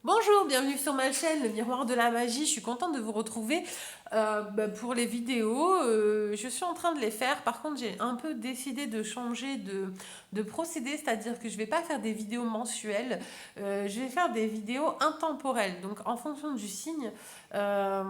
Bonjour, bienvenue sur ma chaîne, le miroir de la magie. Je suis contente de vous retrouver pour les vidéos. Je suis en train de les faire. Par contre, j'ai un peu décidé de changer de procédé, c'est-à-dire que je ne vais pas faire des vidéos mensuelles. Je vais faire des vidéos intemporelles. Donc, en fonction du signe. euh,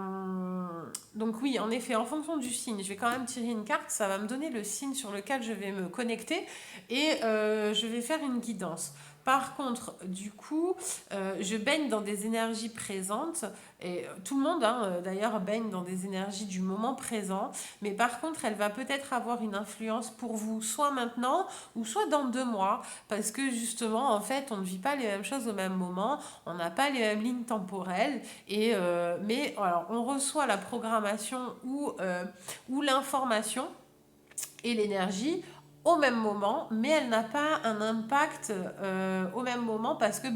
donc, oui, en effet, en fonction du signe, je vais quand même tirer une carte. Ça va me donner le signe sur lequel je vais me connecter et je vais faire une guidance. Par contre, du coup, je baigne dans des énergies présentes et tout le monde d'ailleurs baigne dans des énergies du moment présent, mais par contre elle va peut-être avoir une influence pour vous soit maintenant ou soit dans 2 mois parce que justement en fait on ne vit pas les mêmes choses au même moment, on n'a pas les mêmes lignes temporelles mais alors on reçoit la programmation ou l'information et l'énergie au même moment, mais elle n'a pas un impact au même moment parce que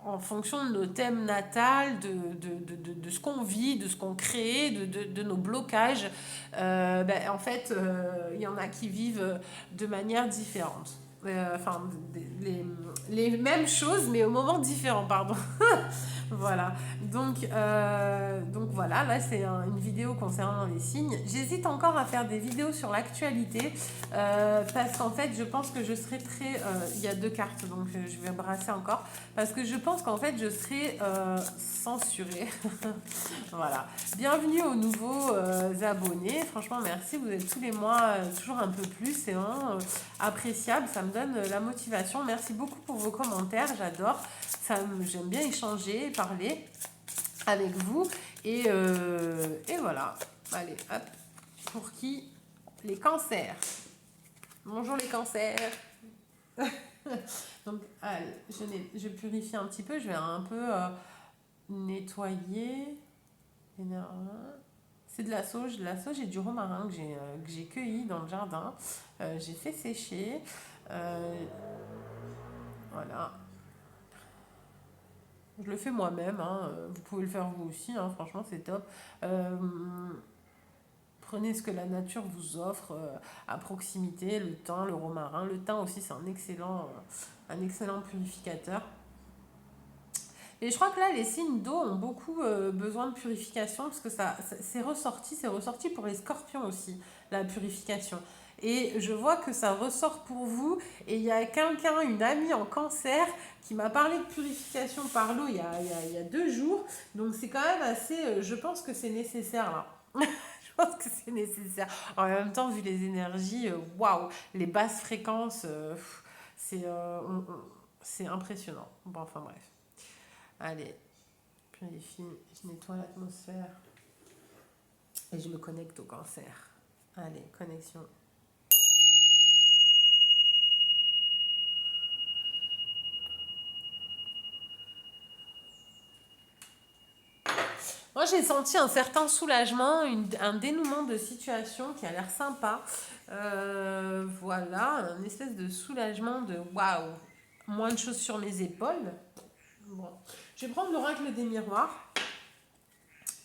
en fonction de nos thèmes natals, de ce qu'on vit, de ce qu'on crée, de nos blocages, en fait, il y en a qui vivent de manière différente. Enfin, les mêmes choses, mais au moment différent, pardon. Voilà. Donc voilà, là c'est une vidéo concernant les signes. J'hésite encore à faire des vidéos sur l'actualité parce qu'en fait je pense que je serai très... Il y a 2 cartes donc je vais brasser encore parce que je pense qu'en fait je serai censurée. Voilà. Bienvenue aux nouveaux abonnés. Franchement merci, vous êtes tous les mois toujours un peu plus. C'est vraiment appréciable, ça me donne la motivation. Merci beaucoup pour vos commentaires, j'adore. J'aime bien échanger, parler avec vous. Et voilà. Allez, hop. Pour qui? Les cancers. Bonjour les cancers. Donc, allez, je purifie un petit peu. Je vais un peu nettoyer. C'est de la sauge et du romarin que j'ai cueilli dans le jardin. J'ai fait sécher. Euh, voilà. Je le fais moi-même, hein. Vous pouvez le faire vous aussi, hein. Franchement c'est top. Euh, Prenez ce que la nature vous offre à proximité, le thym, le romarin. Le thym aussi c'est un excellent purificateur. Et je crois que là les signes d'eau ont beaucoup besoin de purification parce que c'est ressorti pour les scorpions aussi, la purification. Et je vois que ça ressort pour vous. Et il y a quelqu'un, une amie en cancer, qui m'a parlé de purification par l'eau il y a 2 jours. Donc c'est quand même assez... je pense que c'est nécessaire là. Je pense que c'est nécessaire. En même temps, vu les énergies, waouh, les basses fréquences, c'est c'est impressionnant. Bon, enfin bref. Allez, purifie, je nettoie l'atmosphère et je me connecte au cancer. Allez, connexion. Moi, j'ai senti un certain soulagement, un dénouement de situation qui a l'air sympa. Voilà, un espèce de soulagement de waouh, moins de choses sur mes épaules. Bon. Je vais prendre l'oracle des miroirs.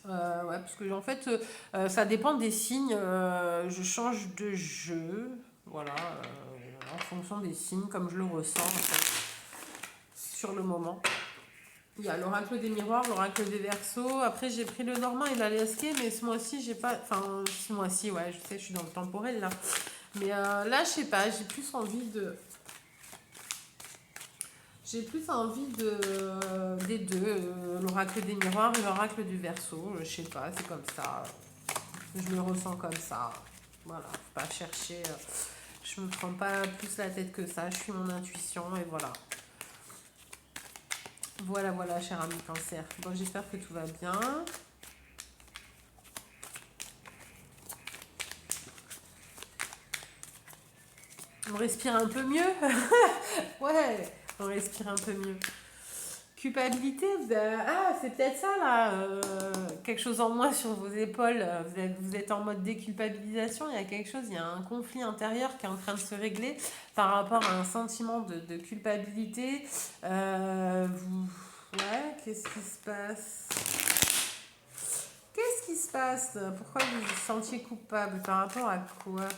Ouais, parce que en fait, ça dépend des signes. Je change de jeu, voilà, en fonction des signes, comme je le ressens en fait, sur le moment. Il y a l'oracle des miroirs, l'oracle des Verseaux. Après, j'ai pris le Normand et l'Alaské, mais ce mois-ci, j'ai pas. Enfin, ce mois-ci, ouais, je sais, je suis dans le temporel là. Mais là, je sais pas, j'ai plus envie de. J'ai plus envie des deux, l'oracle des miroirs et l'oracle du Verseau. Je sais pas, c'est comme ça. Je le ressens comme ça. Voilà, faut pas chercher. Je me prends pas plus la tête que ça. Je suis mon intuition et voilà. Voilà, voilà, cher ami cancer. Bon, j'espère que tout va bien. On respire un peu mieux. Ouais, on respire un peu mieux. Culpabilité, ah, c'est peut-être ça là, quelque chose en moins sur vos épaules. Vous êtes en mode déculpabilisation. Il y a quelque chose, il y a un conflit intérieur qui est en train de se régler par rapport à un sentiment de culpabilité. Ouais, qu'est-ce qui se passe? Qu'est-ce qui se passe? Pourquoi vous vous sentiez coupable? Par rapport à quoi?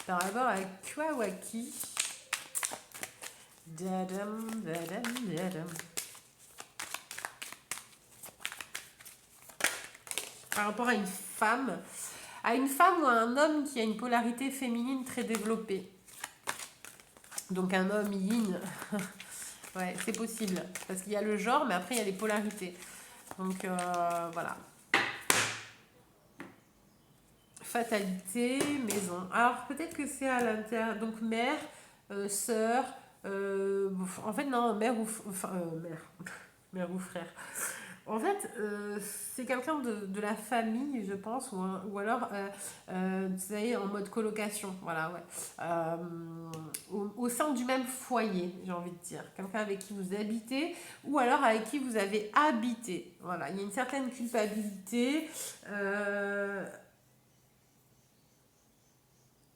Par rapport à quoi ou à qui? Dadam, dadam, dadam. Par rapport à une femme ou à un homme qui a une polarité féminine très développée. Donc un homme yin, ouais, c'est possible. Parce qu'il y a le genre, mais après il y a les polarités. Donc voilà. Fatalité, maison. Alors peut-être que c'est à l'intérieur. Donc mère, sœur, en fait non, mère ou enfin mère, mère ou frère. En fait, c'est quelqu'un de la famille, je pense, ou alors, vous savez, en mode colocation, voilà, ouais. Euh, au sein du même foyer, j'ai envie de dire. Quelqu'un avec qui vous habitez, ou alors avec qui vous avez habité. Voilà, il y a une certaine culpabilité. euh,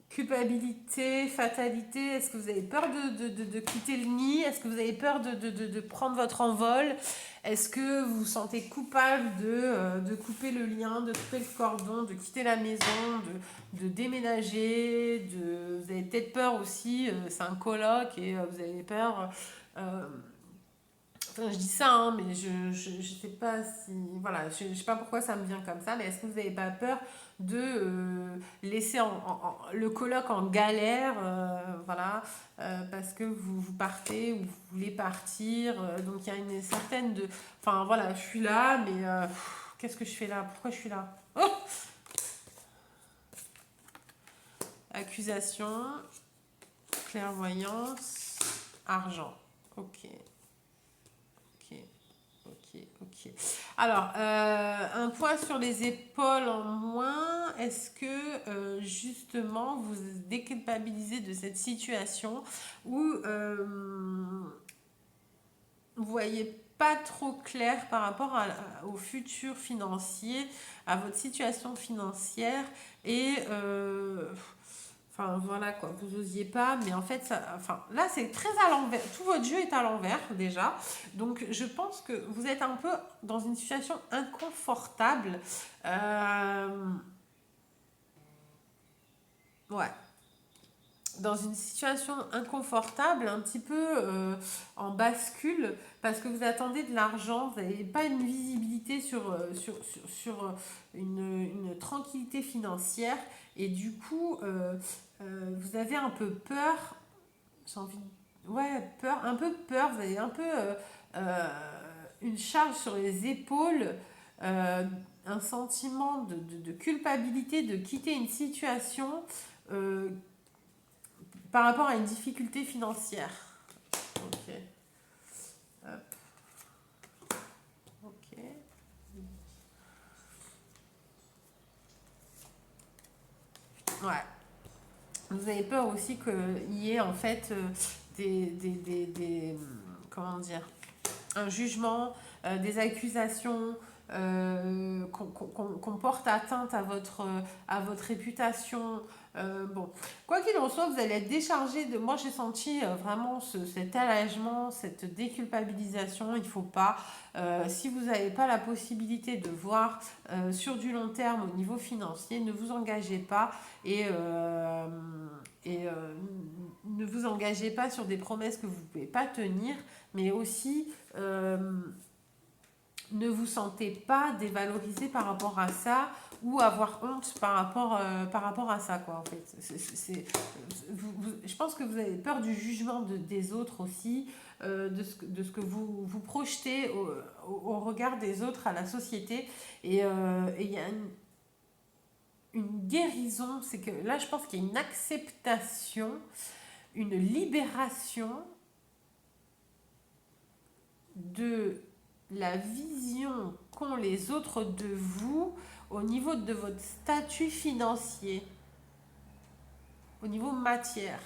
Culpabilité, fatalité, est-ce que vous avez peur de quitter le nid? Est-ce que vous avez peur de prendre votre envol? Est-ce que vous vous sentez coupable de couper le lien, de couper le cordon, de quitter la maison, de déménager? Vous avez peut-être peur aussi, c'est un coloc et vous avez peur. euh, Enfin, je dis ça, hein, mais je sais pas si. Voilà, je sais pas pourquoi ça me vient comme ça, mais est-ce que vous n'avez pas peur de laisser le coloc en galère, voilà, parce que vous partez ou vous voulez partir, donc il y a une certaine de. Enfin voilà, je suis là, mais qu'est-ce que je fais là? Pourquoi je suis là? Oh, accusation, clairvoyance, argent. Ok, ok. Ok, ok. Alors, un poids sur les épaules en moins. Est-ce que justement vous déculpabilisez de cette situation où vous voyez pas trop clair par rapport au futur financier, à votre situation financière et enfin voilà quoi, vous osiez pas, mais en fait, ça, enfin là c'est très à l'envers, tout votre jeu est à l'envers déjà, donc je pense que vous êtes un peu dans une situation inconfortable. Euh, ouais, dans une situation inconfortable, un petit peu en bascule, parce que vous attendez de l'argent, vous n'avez pas une visibilité sur une tranquillité financière, et du coup, vous avez un peu peur, j'ai envie de... Ouais, peur, un peu peur, vous avez un peu euh, une charge sur les épaules, euh, un sentiment de culpabilité de quitter une situation euh, par rapport à une difficulté financière. Ok. Hop. Ok. Ouais. Vous avez peur aussi qu'il y ait en fait comment dire, un jugement, des accusations, qu'on porte atteinte à votre réputation. Bon, quoi qu'il en soit, vous allez être déchargé de. Moi, j'ai senti vraiment cet allègement, cette déculpabilisation. Il ne faut pas. Si vous n'avez pas la possibilité de voir sur du long terme au niveau financier, ne vous engagez pas et ne vous engagez pas sur des promesses que vous ne pouvez pas tenir, mais aussi ne vous sentez pas dévalorisé par rapport à ça ou avoir honte par rapport à ça, quoi, en fait. Je pense que vous avez peur du jugement des autres aussi, de ce que vous projetez au regard des autres à la société. Et il y a une guérison, c'est que là, je pense qu'il y a une acceptation, une libération de la vision qu'ont les autres de vous au niveau de votre statut financier, au niveau matière.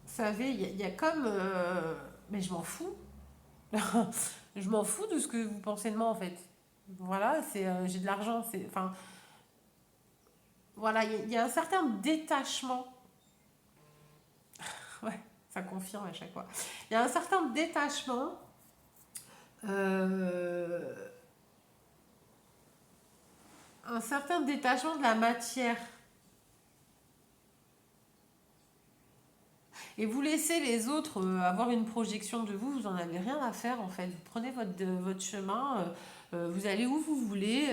Vous savez, il y a comme... mais je m'en fous. Je m'en fous de ce que vous pensez de moi en fait. Voilà, c'est j'ai de l'argent, c'est... Enfin, voilà, il y a un certain détachement. Ouais, ça confirme à chaque fois. Il y a un certain détachement euh, un certain détachement de la matière. et vous laissez les autres avoir une projection de vous, vous en avez rien à faire en fait. Vous prenez votre chemin, vous allez où vous voulez,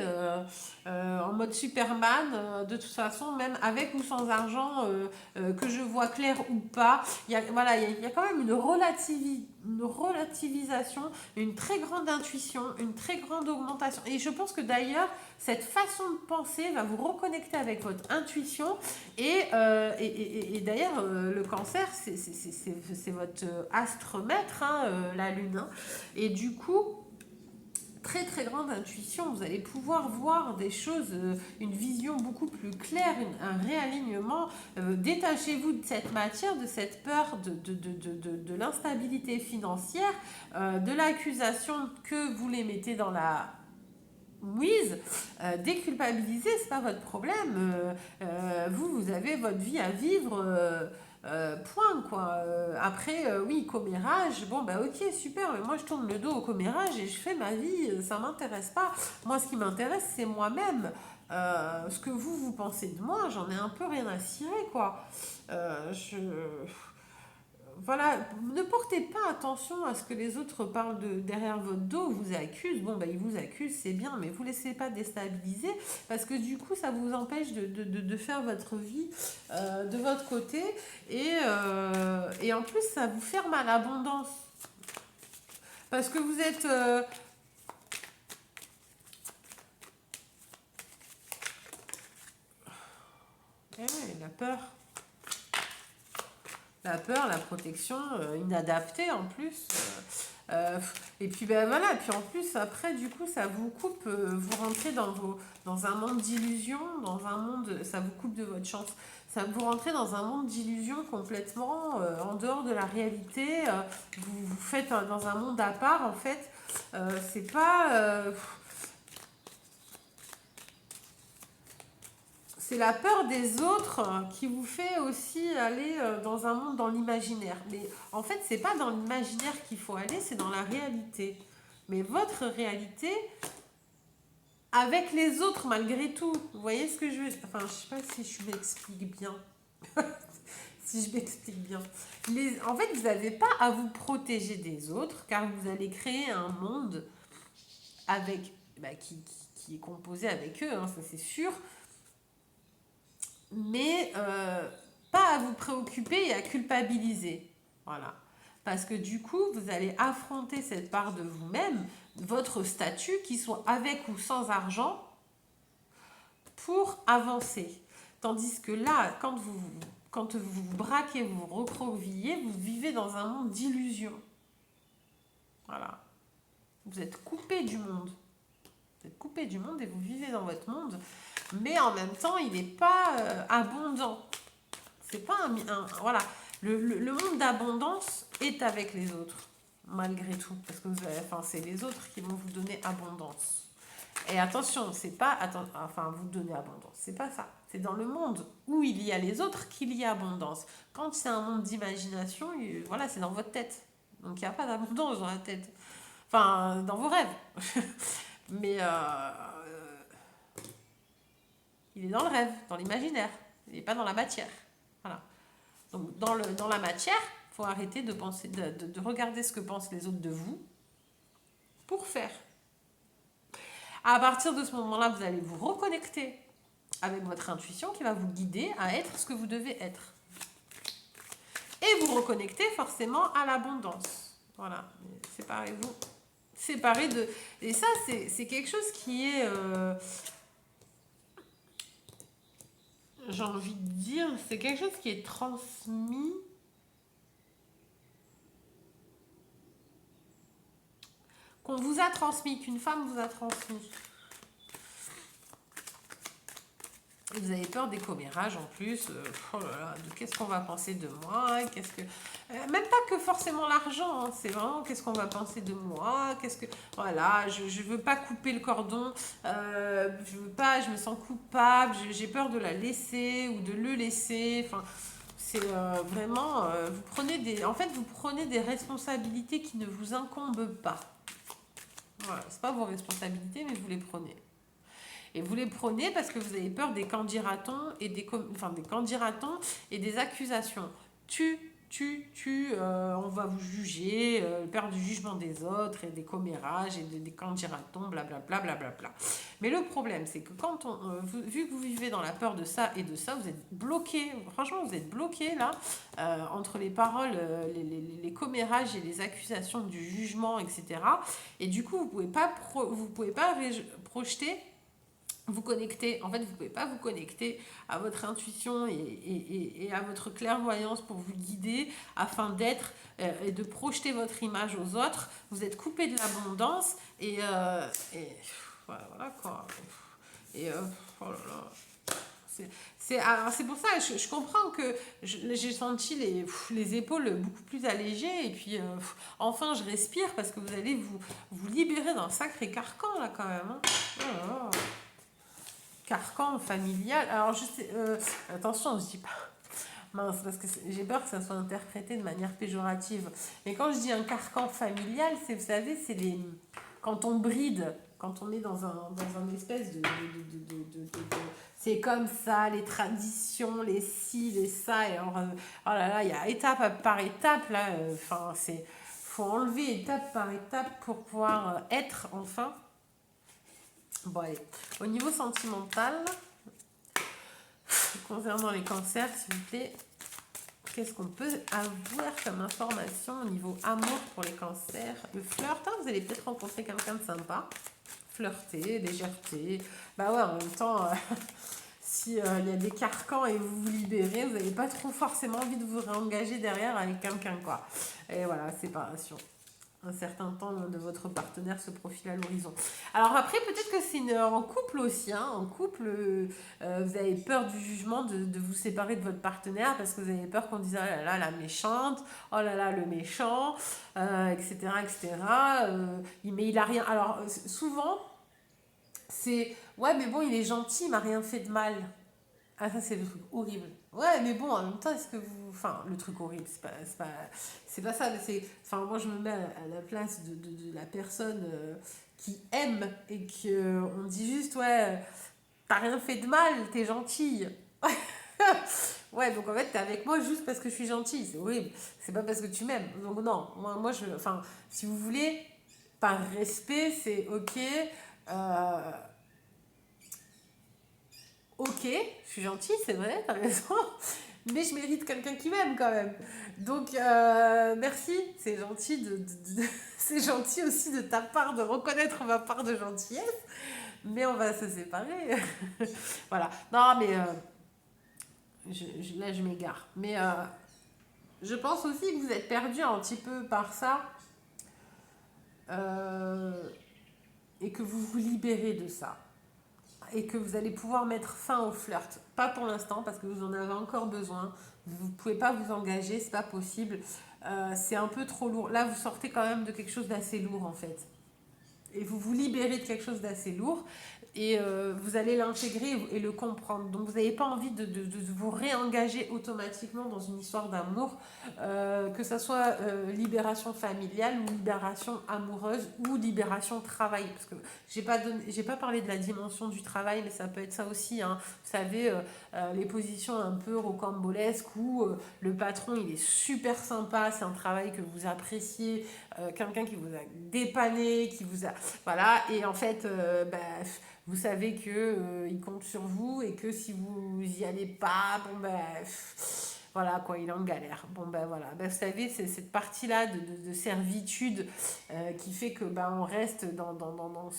en mode Superman, de toute façon, même avec ou sans argent, que je vois clair ou pas, voilà, il y a quand même une relativisation, une très grande intuition, une très grande augmentation. Et je pense que d'ailleurs, cette façon de penser va vous reconnecter avec votre intuition. Et d'ailleurs, le cancer, c'est votre astre maître, hein, la lune. Hein. Et du coup, très très grande intuition, vous allez pouvoir voir des choses, une vision beaucoup plus claire, un réalignement. Détachez-vous de cette matière, de cette peur, de l'instabilité financière, de l'accusation que vous les mettez dans la mouise. Déculpabiliser, c'est pas votre problème. Vous avez votre vie à vivre. Point quoi. Après, oui, commérage, bon bah ok, super, mais moi je tourne le dos au commérage et je fais ma vie, ça m'intéresse pas. Moi, ce qui m'intéresse, c'est moi-même. Ce que vous pensez de moi, j'en ai un peu rien à cirer quoi. Je voilà, ne portez pas attention à ce que les autres parlent derrière votre dos, vous accusent. Bon, bah, ils vous accusent, c'est bien, mais vous ne laissez pas déstabiliser parce que du coup, ça vous empêche de faire votre vie de votre côté et en plus, ça vous ferme à l'abondance parce que vous êtes. La peur. La peur, la protection, inadaptée en plus. Et puis ben voilà, et puis en plus après du coup ça vous coupe, vous rentrez dans un monde d'illusions, dans un monde, ça vous coupe de votre chance. Ça vous rentrez dans un monde d'illusions complètement en dehors de la réalité. Vous faites dans un monde à part en fait. C'est pas c'est la peur des autres qui vous fait aussi aller dans un monde dans l'imaginaire. Mais en fait, c'est pas dans l'imaginaire qu'il faut aller, c'est dans la réalité. Mais votre réalité avec les autres malgré tout. Vous voyez ce que je veux dire? Enfin, je sais pas si je m'explique bien. Si je m'explique bien. En fait, vous n'avez pas à vous protéger des autres car vous allez créer un monde avec qui est composé avec eux, hein, ça c'est sûr, mais pas à vous préoccuper et à culpabiliser. Voilà. Parce que du coup, vous allez affronter cette part de vous-même, votre statut, qu'il soit avec ou sans argent, pour avancer. Tandis que là, quand vous vous braquez, vous vous recroquevillez, vous vivez dans un monde d'illusions. Voilà. Vous êtes coupé du monde. Vous êtes coupé du monde et vous vivez dans votre monde. Mais en même temps, il n'est pas abondant. C'est pas voilà. Le monde d'abondance est avec les autres, malgré tout. Parce que c'est les autres qui vont vous donner abondance. Et attention, c'est pas vous donner abondance, c'est pas ça. C'est dans le monde où il y a les autres qu'il y a abondance. Quand c'est un monde d'imagination, voilà, c'est dans votre tête. Donc il n'y a pas d'abondance dans la tête. Enfin, dans vos rêves. Mais il est dans le rêve, dans l'imaginaire. Il n'est pas dans la matière. Voilà. Donc dans la matière, il faut arrêter de penser, de regarder ce que pensent les autres de vous pour faire. À partir de ce moment-là, vous allez vous reconnecter avec votre intuition qui va vous guider à être ce que vous devez être. Et vous reconnecter forcément à l'abondance. Voilà, séparez-vous. Séparez de... Et ça, c'est quelque chose qui est... j'ai envie de dire, c'est quelque chose qui est transmis... qu'on vous a transmis, qu'une femme vous a transmis. Et vous avez peur des commérages en plus. Oh là là, qu'est-ce qu'on va penser de moi? Même pas que forcément l'argent, hein, c'est vraiment qu'est-ce qu'on va penser de moi? Voilà, je veux pas couper le cordon. Je veux pas, je me sens coupable. J'ai peur de la laisser ou de le laisser. Enfin, c'est vraiment, vous prenez des responsabilités qui ne vous incombent pas. Voilà, c'est pas vos responsabilités, mais vous les prenez. Et vous les prenez parce que vous avez peur des candidatons et des candidatons et des accusations. Tu on va vous juger, peur du jugement des autres et des commérages et des quand dira-t-on, blablabla, blablabla. Mais le problème, c'est que vu que vous vivez dans la peur de ça et de ça, vous êtes bloqué, franchement, vous êtes bloqué là, entre les paroles, les commérages et les accusations du jugement, etc. Et du coup, vous pouvez pas projeter vous connecter, en fait, vous pouvez pas vous connecter à votre intuition et à votre clairvoyance pour vous guider afin d'être et de projeter votre image aux autres. Vous êtes coupé de l'abondance et voilà quoi. Et oh là là. C'est pour ça, je comprends que j'ai senti les épaules beaucoup plus allégées et puis enfin je respire parce que vous allez vous libérer d'un sacré carcan là quand même. Hein. Oh là là. Carcan familial. Alors, attention, je dis pas. Mince, parce que j'ai peur que ça soit interprété de manière péjorative. Mais quand je dis un carcan familial, vous savez, quand on bride, quand on est dans un espèce c'est comme ça, les traditions, les ci, les ça. Et alors, oh là là, il y a étape par étape, là. Enfin, faut enlever étape par étape pour pouvoir être, enfin. Bon, allez. Au niveau sentimental, concernant les cancers, s'il vous plaît, qu'est-ce qu'on peut avoir comme information au niveau amour pour les cancers? Le flirt, hein, vous allez peut-être rencontrer quelqu'un de sympa. Flirter, légèreté. Bah ouais, en même temps, si il y a des carcans et vous vous libérez, vous n'avez pas trop forcément envie de vous réengager derrière avec quelqu'un, quoi. Et voilà, séparation. Un certain temps de votre partenaire se profile à l'horizon. Alors après, peut-être que c'est en couple aussi. Hein, en couple, vous avez peur du jugement de vous séparer de votre partenaire parce que vous avez peur qu'on dise oh là là, la méchante, oh là là, le méchant, etc. etc. Mais il a rien. Alors souvent, c'est ouais, mais bon, il est gentil, il m'a rien fait de mal. Ah, ça, c'est le truc horrible. Ouais, mais bon, en même temps, est-ce que vous. Enfin, le truc horrible, c'est pas ça. Enfin, moi, je me mets à la place de la personne qui aime et qu'on dit juste, ouais, t'as rien fait de mal, t'es gentille. Ouais, donc en fait, t'es avec moi juste parce que je suis gentille. C'est horrible. C'est pas parce que tu m'aimes. Donc, non, enfin, si vous voulez, par respect, c'est ok. Euh, Ok, je suis gentille, c'est vrai, t'as raison, mais je mérite quelqu'un qui m'aime quand même. Donc, merci, c'est gentil c'est gentil aussi de ta part de reconnaître ma part de gentillesse, mais on va se séparer. Voilà, non, mais là je m'égare. Mais je pense aussi que vous êtes perdu un petit peu par ça euh, et que vous vous libérez de ça. Et que vous allez pouvoir mettre fin au flirt. Pas pour l'instant parce que vous en avez encore besoin. Vous ne pouvez pas vous engager, c'est pas possible. C'est un peu trop lourd. Là, vous sortez quand même de quelque chose d'assez lourd en fait. Et vous vous libérez de quelque chose d'assez lourd et vous allez l'intégrer et le comprendre. Donc vous n'avez pas envie de vous réengager automatiquement dans une histoire d'amour, que ça soit libération familiale ou libération amoureuse ou libération travail. Parce que j'ai pas parlé de la dimension du travail, mais ça peut être ça aussi. Hein. Vous savez, les positions un peu rocambolesques où le patron il est super sympa, c'est un travail que vous appréciez, quelqu'un qui vous a dépanné, qui vous a voilà, et en fait, vous savez que il compte sur vous et que si vous y allez pas, bon voilà quoi, il est en galère. Bon voilà, vous savez, c'est cette partie-là de servitude qui fait que on reste dans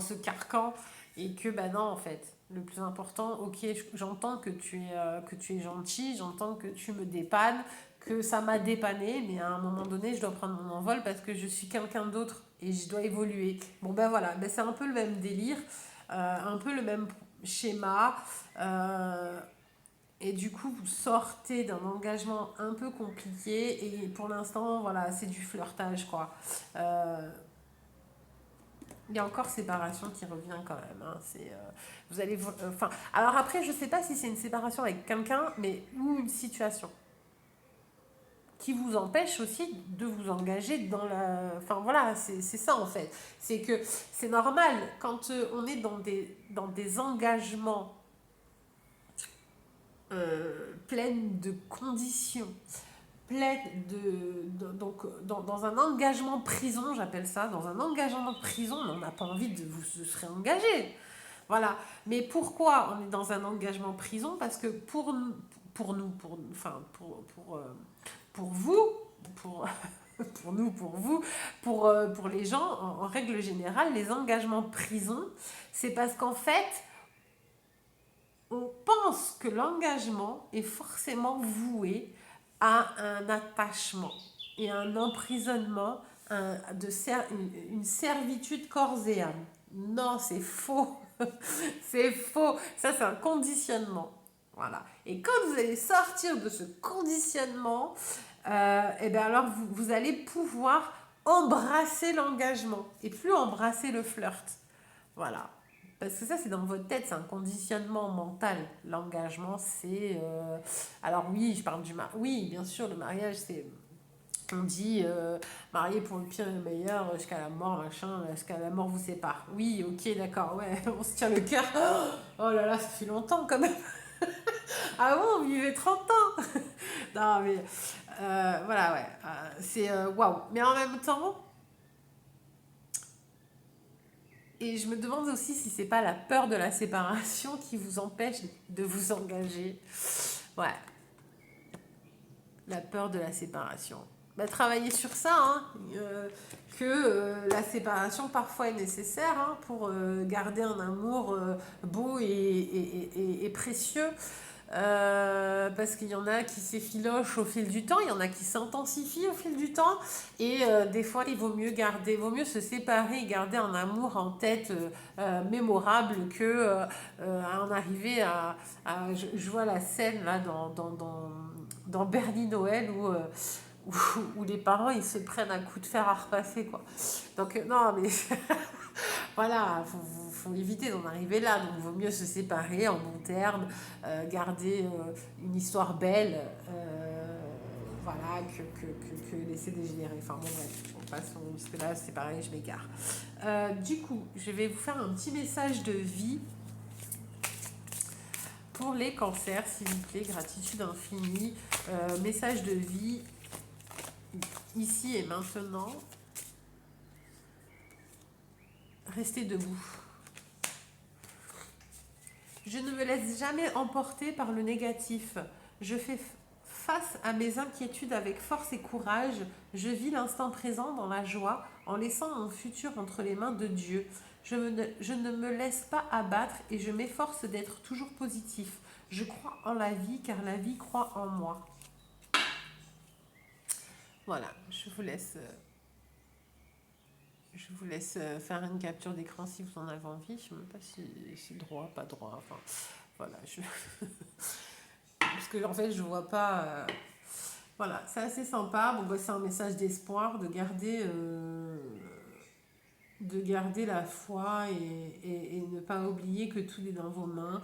ce carcan et que non en fait. Le plus important, ok, j'entends que que tu es gentil, j'entends que tu me dépannes, que ça m'a dépanné, mais à un moment donné, je dois prendre mon envol parce que je suis quelqu'un d'autre et je dois évoluer. Bon voilà, c'est un peu le même délire, un peu le même schéma. Et du coup, vous sortez d'un engagement un peu compliqué et pour l'instant, voilà, c'est du flirtage, quoi. Il y a encore séparation qui revient quand même. Hein. Vous allez, enfin, alors après, je sais pas si c'est une séparation avec quelqu'un, mais ou une situation qui vous empêche aussi de vous engager dans la... Enfin voilà, c'est ça en fait. C'est que c'est normal quand on est dans des engagements pleine de conditions, pleine donc dans un engagement prison, j'appelle ça, dans un engagement de prison, mais on n'a pas envie de vous se réengager. Voilà. Mais pourquoi on est dans un engagement prison? Parce que enfin, pour vous, pour, pour nous, pour vous, pour les gens, en règle générale, les engagements prison, c'est parce qu'en fait, on pense que l'engagement est forcément voué à un attachement et un emprisonnement, une servitude corps et âme. Non, c'est faux. C'est faux. Ça, c'est un conditionnement. Voilà. Et quand vous allez sortir de ce conditionnement, et bien alors vous allez pouvoir embrasser l'engagement et plus embrasser le flirt. Voilà. Parce que ça, c'est dans votre tête, c'est un conditionnement mental. L'engagement, c'est... Alors oui, je parle du mariage. Oui, bien sûr, le mariage, c'est... On dit marié pour le pire et le meilleur, jusqu'à la mort, machin, jusqu'à la mort vous sépare. Oui, ok, d'accord, ouais, on se tient le cœur. Oh là là, ça fait longtemps quand même. Ah bon, on vivait 30 ans. Non, mais voilà, ouais. C'est waouh. Mais en même temps, et je me demande aussi si c'est pas la peur de la séparation qui vous empêche de vous engager. Ouais, la peur de la séparation. Bah, travailler sur ça, hein, que la séparation parfois est nécessaire pour garder un amour beau et précieux. Parce qu'il y en a qui s'effilochent au fil du temps, il y en a qui s'intensifient au fil du temps, et des fois vaut mieux se séparer et garder un amour en tête mémorable que en arriver je vois la scène là dans Bernie Noël où les parents ils se prennent un coup de fer à repasser quoi. Donc non mais voilà, faut éviter d'en arriver là. Donc, il vaut mieux se séparer en bon terme, garder une histoire belle, voilà, que laisser dégénérer. Enfin, bon, bref, on passe, parce que là, c'est pareil, je m'égare. Du coup, je vais vous faire un petit message de vie pour les cancers, s'il vous plaît. Gratitude infinie. Message de vie, ici et maintenant. Restez debout. Je ne me laisse jamais emporter par le négatif. Je fais face à mes inquiétudes avec force et courage. Je vis l'instant présent dans la joie en laissant mon futur entre les mains de Dieu. Je ne me laisse pas abattre et je m'efforce d'être toujours positif. Je crois en la vie car la vie croit en moi. Voilà, je vous laisse faire une capture d'écran si vous en avez envie. Je ne sais même pas si c'est droit, pas droit. Enfin, voilà. Parce que en fait, je vois pas. Voilà, c'est assez sympa. Bon, bah, c'est un message d'espoir de garder la foi et ne pas oublier que tout est dans vos mains.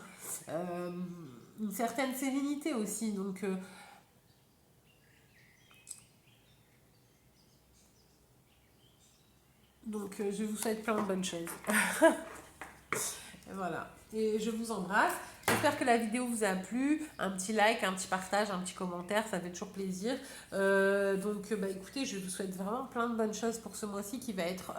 Une certaine sérénité aussi. Donc, je vous souhaite plein de bonnes choses. Et voilà. Et je vous embrasse. J'espère que la vidéo vous a plu. Un petit like, un petit partage, un petit commentaire, ça fait toujours plaisir. Bah, écoutez, je vous souhaite vraiment plein de bonnes choses pour ce mois-ci qui va être,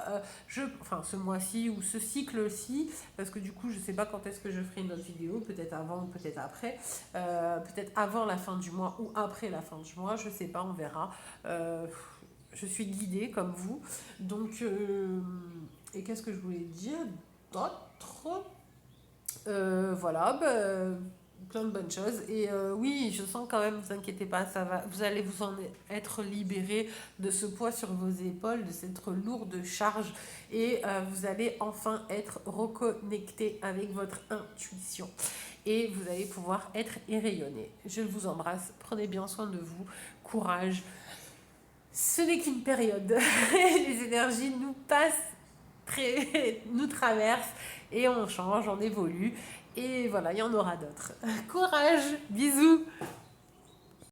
enfin ce mois-ci ou ce cycle-ci, parce que du coup, je ne sais pas quand est-ce que je ferai une autre vidéo, peut-être avant ou peut-être après, peut-être avant la fin du mois ou après la fin du mois, je ne sais pas, on verra. Je suis guidée comme vous. Donc, et qu'est-ce que je voulais dire d'autre? Voilà, plein de bonnes choses. Et oui, je sens quand même, vous inquiétez pas, ça va, vous allez vous en être libéré de ce poids sur vos épaules, de cette lourde charge, et vous allez enfin être reconnecté avec votre intuition. Et vous allez pouvoir être et rayonner. Je vous embrasse, prenez bien soin de vous, courage. Ce n'est qu'une période. Les énergies nous passent, nous traversent, et on change, on évolue. Et voilà, il y en aura d'autres. Courage, bisous!